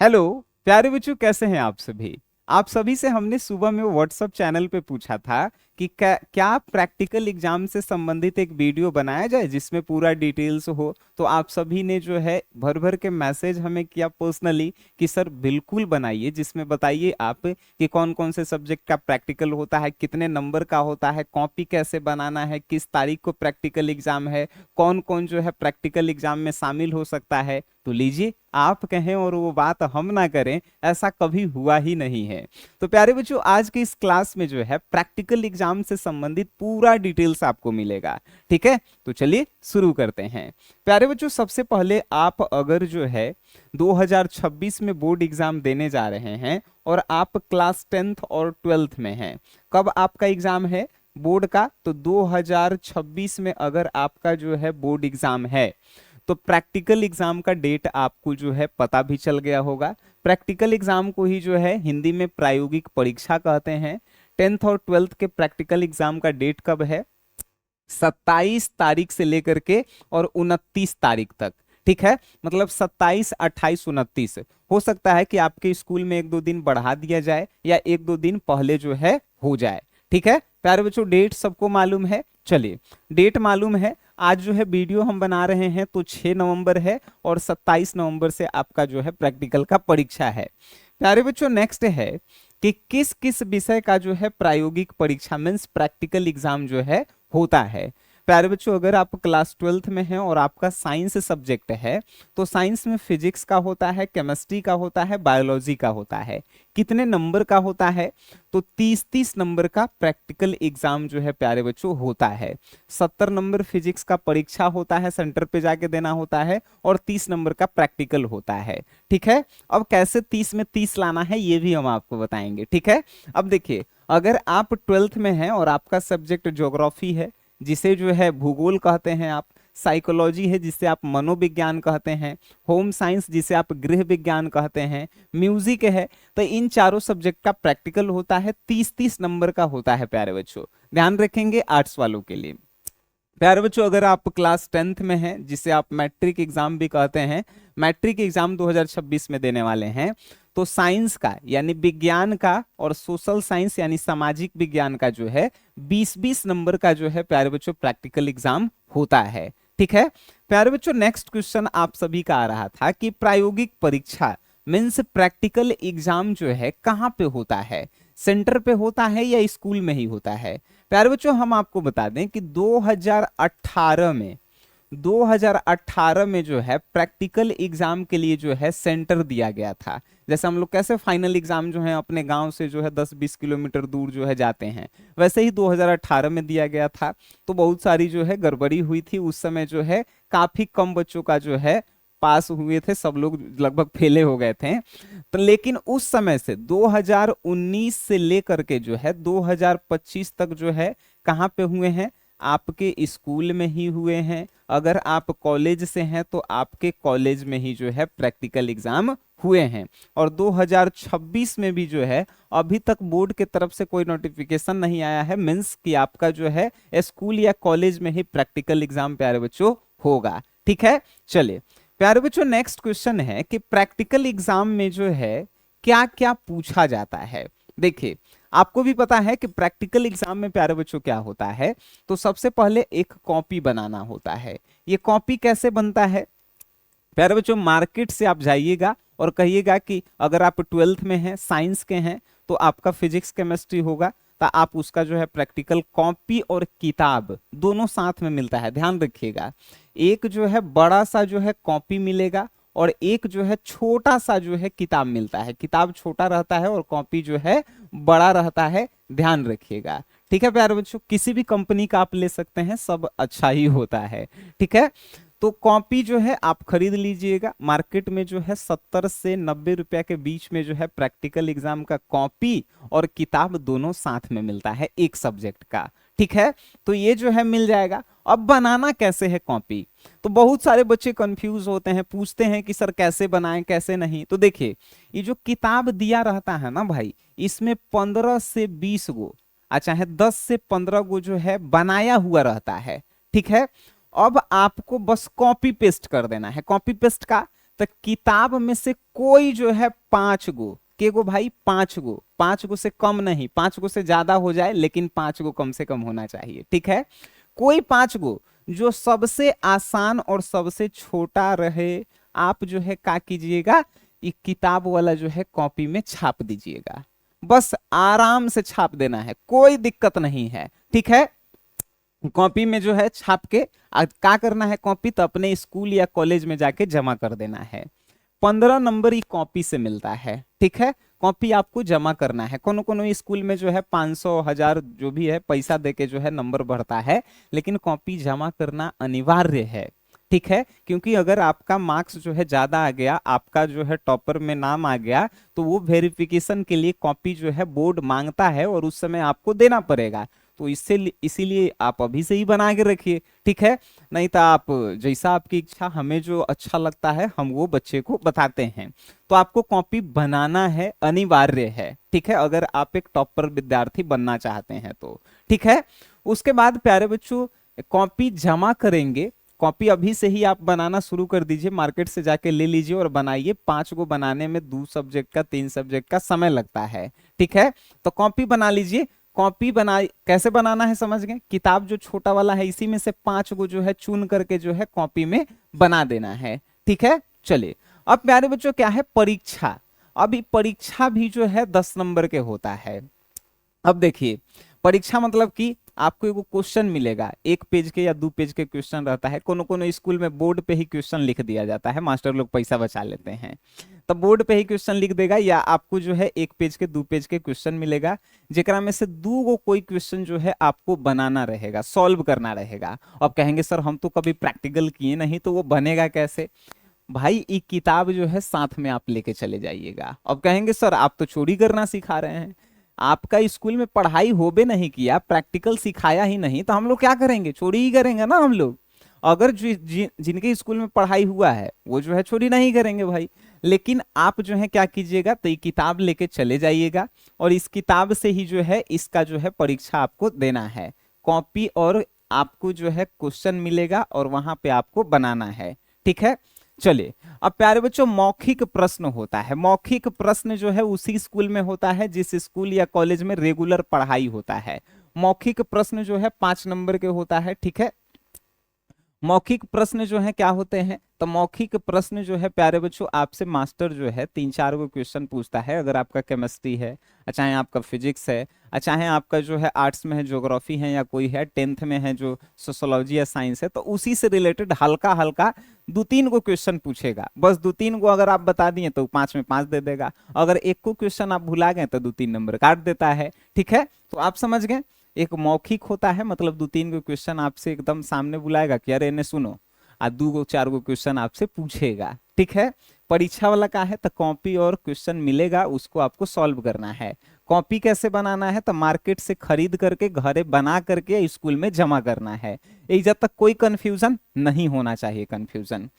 Hello प्यारे बच्चों, कैसे हैं आप सभी। आप सभी से हमने सुबह में व्हाट्सएप चैनल पे पूछा था कि क्या प्रैक्टिकल एग्जाम से संबंधित एक वीडियो बनाया जाए जिसमें पूरा डिटेल्स हो। तो आप सभी ने जो है भर भर के मैसेज हमें किया पर्सनली कि सर बिल्कुल बनाइए, जिसमें बताइए आप कि कौन कौन से सब्जेक्ट का प्रैक्टिकल होता है, कितने नंबर का होता है, कॉपी कैसे बनाना है, किस तारीख को प्रैक्टिकल एग्जाम है, कौन कौन जो है प्रैक्टिकल एग्जाम में शामिल हो सकता है। तो लीजिए, आप कहें और वो बात हम ना करें, ऐसा कभी हुआ ही नहीं है। तो प्यारे बच्चों, आज के इस क्लास में जो है प्रैक्टिकल एग्जाम से संबंधित पूरा डिटेल्स आपको मिलेगा। ठीक है, तो चलिए शुरू करते हैं। प्यारे बच्चों, सबसे पहले आप अगर जो है 2026 में बोर्ड एग्जाम देने जा रहे हैं और आप क्लास 10th और 12th में हैं, कब आपका एग्जाम है बोर्ड का? तो 2026 में अगर आपका जो है बोर्ड एग्जाम है तो प्रैक्टिकल एग्जाम का डेट आपको जो है पता भी चल गया होगा। प्रैक्टिकल एग्जाम को ही जो है हिंदी में प्रायोगिक परीक्षा कहते हैं। 10th और 12th के प्रैक्टिकल एग्जाम का डेट कब है? 27 तारीख से लेकर के और 29 तारीख तक। ठीक है, मतलब 27, 28, 29। हो सकता है कि आपके स्कूल में एक दो दिन बढ़ा दिया जाए या एक दो दिन पहले जो है हो जाए। ठीक है प्यारे बच्चों, डेट सबको मालूम है। चलिए, डेट मालूम है। आज जो है वीडियो हम बना रहे हैं तो 6 नवंबर है और 27 नवंबर से आपका जो है प्रैक्टिकल का परीक्षा है। प्यारे बच्चों, नेक्स्ट है कि किस किस विषय का जो है प्रायोगिक परीक्षा मीन्स प्रैक्टिकल एग्जाम जो है होता है। प्यारे बच्चों, अगर आप क्लास 12th में हैं और आपका साइंस सब्जेक्ट है तो साइंस में फिजिक्स का होता है, केमिस्ट्री का होता है, बायोलॉजी का होता है। कितने नंबर का होता है? तो 30-30 नंबर का प्रैक्टिकल एग्जाम जो है प्यारे बच्चों होता है। 70 नंबर फिजिक्स का परीक्षा होता है, सेंटर पे जाके देना होता है, और 30 नंबर का प्रैक्टिकल होता है। ठीक है, अब कैसे 30 में 30 लाना है ये भी हम आपको बताएंगे। ठीक है, अब देखिए, अगर आप 12th में हैं और आपका सब्जेक्ट ज्योग्राफी है जिसे जो है भूगोल कहते हैं आप, साइकोलॉजी है जिसे आप मनोविज्ञान कहते हैं, होम साइंस जिसे आप गृह विज्ञान कहते हैं, म्यूजिक है, तो इन चारों सब्जेक्ट का प्रैक्टिकल होता है, 30-30 नंबर का होता है प्यारे बच्चों। ध्यान रखेंगे आर्ट्स वालों के लिए। प्यारे बच्चों, अगर आप क्लास 10th में हैं जिसे आप मैट्रिक एग्जाम भी कहते हैं, मैट्रिक एग्जाम 2026 में देने वाले हैं, तो साइंस का यानी विज्ञान का और सोशल साइंस यानी सामाजिक विज्ञान का जो है 20-20 नंबर का जो है प्यारे बच्चों प्रैक्टिकल एग्जाम होता है। ठीक है प्यारे बच्चों, नेक्स्ट क्वेश्चन आप सभी का आ रहा था कि प्रायोगिक परीक्षा मीन्स प्रैक्टिकल एग्जाम जो है कहाँ पे होता है, सेंटर पे होता है या स्कूल में ही होता है? प्यारे बच्चों, हम आपको बता दें कि 2018 में जो है प्रैक्टिकल एग्जाम के लिए जो है सेंटर दिया गया था। जैसे हम लोग कैसे फाइनल एग्जाम जो है अपने गांव से जो है 10-20 किलोमीटर दूर जो है जाते हैं, वैसे ही 2018 में दिया गया था। तो बहुत सारी जो है गड़बड़ी हुई थी उस समय, जो है काफी कम बच्चों का जो है पास हुए थे, सब लोग लगभग फेले हो गए थे। तो लेकिन उस समय से 2019 से लेकर के जो है 2025 तक जो है कहाँ पे हुए हैं? आपके स्कूल में ही हुए हैं। अगर आप कॉलेज से हैं तो आपके कॉलेज में ही जो है प्रैक्टिकल एग्जाम हुए हैं। और 2026 में भी जो है अभी तक बोर्ड की तरफ से कोई नोटिफिकेशन नहीं आया है मीन्स कि आपका जो है स्कूल या कॉलेज में ही प्रैक्टिकल एग्जाम प्यारे बच्चों होगा। ठीक है, चलिए प्यारे बच्चों, नेक्स्ट क्वेश्चन है कि प्रैक्टिकल एग्जाम में जो है क्या क्या पूछा जाता है। देखिए, आपको भी पता है कि प्रैक्टिकल एग्जाम में प्यारे बच्चों क्या होता है। तो सबसे पहले एक कॉपी बनाना होता है। ये कॉपी कैसे बनता है? प्यारे बच्चों, मार्केट से आप जाइएगा और कहिएगा कि अगर आप 12th में हैं, साइंस के हैं, तो आपका फिजिक्स केमिस्ट्री होगा, तो आप उसका जो है प्रैक्टिकल कॉपी और किताब दोनों साथ में मिलता है। ध्यान रखिएगा, एक जो है बड़ा सा जो है कॉपी मिलेगा और एक जो है छोटा सा जो है किताब मिलता है। किताब छोटा रहता है और कॉपी जो है बड़ा रहता है। ध्यान रखिएगा। ठीक है प्यारे बच्चों, किसी भी कंपनी का आप ले सकते हैं, सब अच्छा ही होता है। ठीक है, तो कॉपी जो है आप खरीद लीजिएगा। मार्केट में जो है 70 से 90 रुपया के बीच में जो है प्रैक्टिकल एग्जाम का कॉपी और किताब दोनों साथ में मिलता है एक सब्जेक्ट का। ठीक है, तो ये जो है मिल जाएगा। अब बनाना कैसे है कॉपी? तो बहुत सारे बच्चे कंफ्यूज होते हैं, पूछते हैं कि सर कैसे बनाएं कैसे नहीं। तो देखिए, ये जो किताब दिया रहता है ना भाई, इसमें 15 से 20 गो, अच्छा है 10 से 15 गो जो है बनाया हुआ रहता है। ठीक है, अब आपको बस कॉपी पेस्ट कर देना है। कॉपी पेस्ट का तो किताब में से कोई जो है 5 गो, के गो भाई 5 गो, 5 गो से कम नहीं, 5 गो से ज्यादा हो जाए लेकिन 5 गो कम से कम होना चाहिए, ठीक है। कोई 5 गो जो सबसे आसान और सबसे छोटा रहे, आप जो है क्या कीजिएगा, ये किताब वाला जो है कॉपी में छाप दीजिएगा। बस आराम से छाप देना है, कोई दिक्कत नहीं है, ठीक है। कॉपी में जो है छाप के क्या करना है, कॉपी तो अपने स्कूल या कॉलेज में जाके जमा कर देना है। 15 नंबर ही कॉपी से मिलता है, ठीक है। कॉपी आपको जमा करना है। कोनो कोनो स्कूल में जो है 500 1000 जो भी है पैसा देके जो है नंबर बढ़ता है, लेकिन कॉपी जमा करना अनिवार्य है, ठीक है। क्योंकि अगर आपका मार्क्स जो है ज्यादा आ गया, आपका जो है टॉपर में नाम आ गया, तो वो वेरिफिकेशन के लिए कॉपी जो है बोर्ड मांगता है और उस समय आपको देना पड़ेगा। तो इससे इसीलिए आप अभी से ही बना के रखिए, ठीक है। नहीं तो आप जैसा आपकी इच्छा, हमें जो अच्छा लगता है हम वो बच्चे को बताते हैं। तो आपको कॉपी बनाना है, अनिवार्य है, ठीक है, अगर आप एक टॉपर विद्यार्थी बनना चाहते हैं तो, ठीक है। उसके बाद प्यारे बच्चों, कॉपी जमा करेंगे, कॉपी अभी से ही आप बनाना शुरू कर दीजिए, मार्केट से जाके ले लीजिए और बनाइए। 5 गो बनाने में 2 सब्जेक्ट का 3 सब्जेक्ट का समय लगता है, ठीक है। तो कॉपी बना लीजिए। कॉपी बना कैसे बनाना है समझ गए, किताब जो छोटा वाला है इसी में से 5 गो जो है चुन करके जो है कॉपी में बना देना है, ठीक है। चलिए अब प्यारे बच्चों क्या है, परीक्षा। अभी परीक्षा भी जो है 10 नंबर के होता है। अब देखिए परीक्षा मतलब कि आपको एक क्वेश्चन मिलेगा, 1 पेज के या 2 पेज के क्वेश्चन रहता है। कोनो कोनो स्कूल में बोर्ड पे ही क्वेश्चन लिख दिया जाता है, मास्टर लोग पैसा बचा लेते हैं, तो बोर्ड पे ही क्वेश्चन लिख देगा, या आपको जो है 1 पेज के 2 पेज के क्वेश्चन मिलेगा, जेकरा में से 2 गो कोई क्वेश्चन जो है आपको बनाना रहेगा, सॉल्व करना रहेगा। अब कहेंगे सर हम तो कभी प्रैक्टिकल किए नहीं, तो वो बनेगा कैसे। भाई ये किताब जो है साथ में आप लेके चले जाइएगा। अब कहेंगे सर आप तो चोरी करना सिखा रहे हैं, आपका स्कूल में पढ़ाई होबे नहीं किया, प्रैक्टिकल सिखाया ही नहीं, तो हम लोग क्या करेंगे, चोरी ही करेंगे ना हम लोग। अगर जिनके स्कूल में पढ़ाई हुआ है वो जो है चोरी नहीं करेंगे भाई। लेकिन आप जो है क्या कीजिएगा, तो ये किताब लेके चले जाइएगा और इस किताब से ही जो है इसका जो है परीक्षा आपको देना है। कॉपी और आपको जो है क्वेश्चन मिलेगा और वहां पे आपको बनाना है, ठीक है। चलिए अब प्यारे बच्चों, मौखिक प्रश्न होता है। मौखिक प्रश्न जो है उसी स्कूल में होता है जिस स्कूल या कॉलेज में रेगुलर पढ़ाई होता है। मौखिक प्रश्न जो है 5 नंबर के होता है, ठीक है। मौखिक प्रश्न जो है क्या होते हैं, तो मौखिक प्रश्न जो है प्यारे बच्चों आपसे मास्टर जो है 3-4 गो क्वेश्चन पूछता है। अगर आपका केमिस्ट्री है, चाहे आपका फिजिक्स है, चाहे आपका जो है आर्ट्स में है, ज्योग्राफी है, या कोई है 10th में है जो सोशोलॉजी या साइंस है, तो उसी से रिलेटेड हल्का हल्का 2-3 गो क्वेश्चन पूछेगा। बस 2-3 गो अगर आप बता दिए तो 5 में 5 दे देगा। अगर एक को क्वेश्चन आप भुला गए तो 2-3 नंबर काट देता है, ठीक है। तो आप समझ गए, एक मौखिक होता है मतलब 2-3 गो क्वेश्चन आपसे एकदम सामने बुलाएगा कि अरे इन्हें सुनो, 2-4 गो क्वेश्चन आपसे पूछेगा, ठीक है। परीक्षा वाला का है तो कॉपी और क्वेश्चन मिलेगा, उसको आपको सॉल्व करना है। कॉपी कैसे बनाना है, तो मार्केट से खरीद करके घरे बना करके स्कूल में जमा करना है। ये जब तक कोई कंफ्यूजन नहीं होना चाहिए, कंफ्यूजन।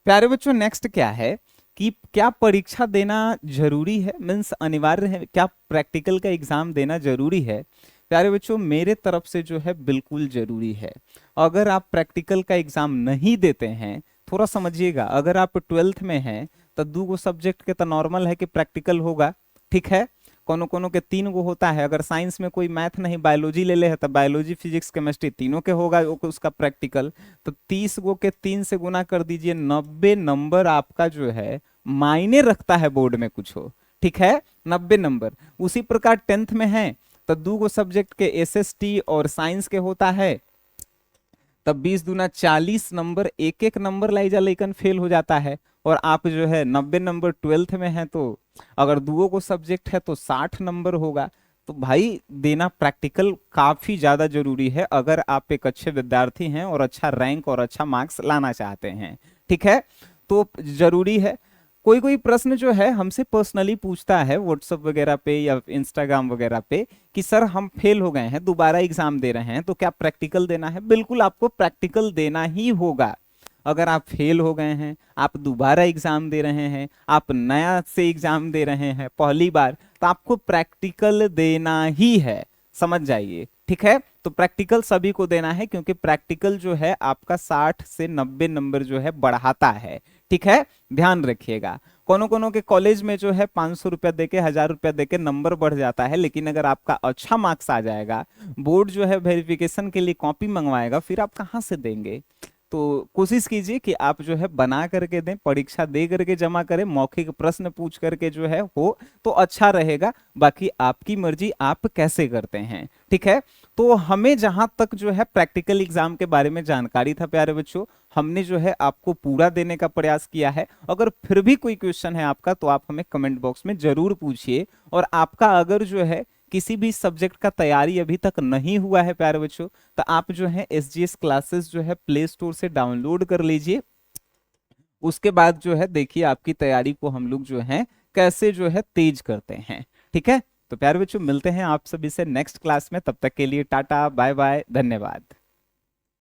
प्यारे बच्चों नेक्स्ट क्या है कि क्या परीक्षा देना जरूरी है, मीन्स अनिवार्य है, क्या प्रैक्टिकल का एग्जाम देना जरूरी है। प्यारे बच्चों मेरे तरफ से जो है बिल्कुल जरूरी है। अगर आप प्रैक्टिकल का एग्जाम नहीं देते हैं, थोड़ा समझिएगा, अगर आप 12th में हैं तो 2 गो सब्जेक्ट के तो नॉर्मल है कि प्रैक्टिकल होगा, ठीक है। कोनो कोनो के 3 गो होता है। अगर साइंस में कोई मैथ नहीं, बायोलॉजी ले ले है तो बायोलॉजी फिजिक्स केमिस्ट्री तीनों के होगा उसका प्रैक्टिकल। तो 30 गो के 3 से गुना कर दीजिए, 90 नंबर आपका जो है मायने रखता है बोर्ड में कुछ हो, ठीक है, 90 नंबर। उसी प्रकार 10th में है तो 2 गो सब्जेक्ट के एसएसटी और साइंस के होता है, तब 20 दूना 40 नंबर, एक एक नंबर लाई जा लेकिन फेल हो जाता है। और आप जो है 90 नंबर 12th में है, तो अगर 2 गो सब्जेक्ट है तो 60 नंबर होगा। तो भाई देना प्रैक्टिकल काफी ज्यादा जरूरी है अगर आप एक अच्छे विद्यार्थी हैं और अच्छा रैंक और अच्छा मार्क्स लाना चाहते हैं, ठीक है। तो जरूरी है। कोई कोई प्रश्न जो है हमसे पर्सनली पूछता है व्हाट्सएप वगैरह पे या इंस्टाग्राम वगैरह पे कि सर हम फेल हो गए हैं, दोबारा एग्जाम दे रहे हैं, तो क्या प्रैक्टिकल देना है। बिल्कुल आपको प्रैक्टिकल देना ही होगा। अगर आप फेल हो गए हैं, आप दोबारा एग्जाम दे रहे हैं, आप नया से एग्जाम दे रहे हैं पहली बार, तो आपको प्रैक्टिकल देना ही है, समझ जाइए, ठीक है। तो प्रैक्टिकल सभी को देना है क्योंकि प्रैक्टिकल जो है आपका 60 से 90 नंबर जो है बढ़ाता है, ठीक है, ध्यान रखिएगा। कोनो कोनो के कॉलेज में जो है 500 रुपया देके, 1000 रुपया देके नंबर बढ़ जाता है, लेकिन अगर आपका अच्छा मार्क्स आ जाएगा, बोर्ड जो है वेरिफिकेशन के लिए कॉपी मंगवाएगा, फिर आप कहाँ से देंगे? तो कोशिश कीजिए कि आप जो है बना करके दें, परीक्षा दे करके जमा करें, मौखिक प्रश्न पूछ करके जो है हो तो अच्छा रहेगा। बाकी आपकी मर्जी, आप कैसे करते हैं, ठीक है। तो हमें जहां तक जो है प्रैक्टिकल एग्जाम के बारे में जानकारी था प्यारे बच्चों, हमने जो है आपको पूरा देने का प्रयास किया है। अगर फिर भी कोई क्वेश्चन है आपका तो आप हमें कमेंट बॉक्स में जरूर पूछिए। और आपका अगर जो है किसी भी सब्जेक्ट का तैयारी अभी तक नहीं हुआ है प्यारे बच्चों, तो आप जो है एसजीएस क्लासेस जो है प्ले स्टोर से डाउनलोड कर लीजिए। उसके बाद जो है देखिए आपकी तैयारी को हम लोग जो है कैसे जो है तेज करते हैं, ठीक है। तो प्यारे बच्चों मिलते हैं आप सभी से नेक्स्ट क्लास में, तब तक के लिए टाटा बाय बाय, धन्यवाद।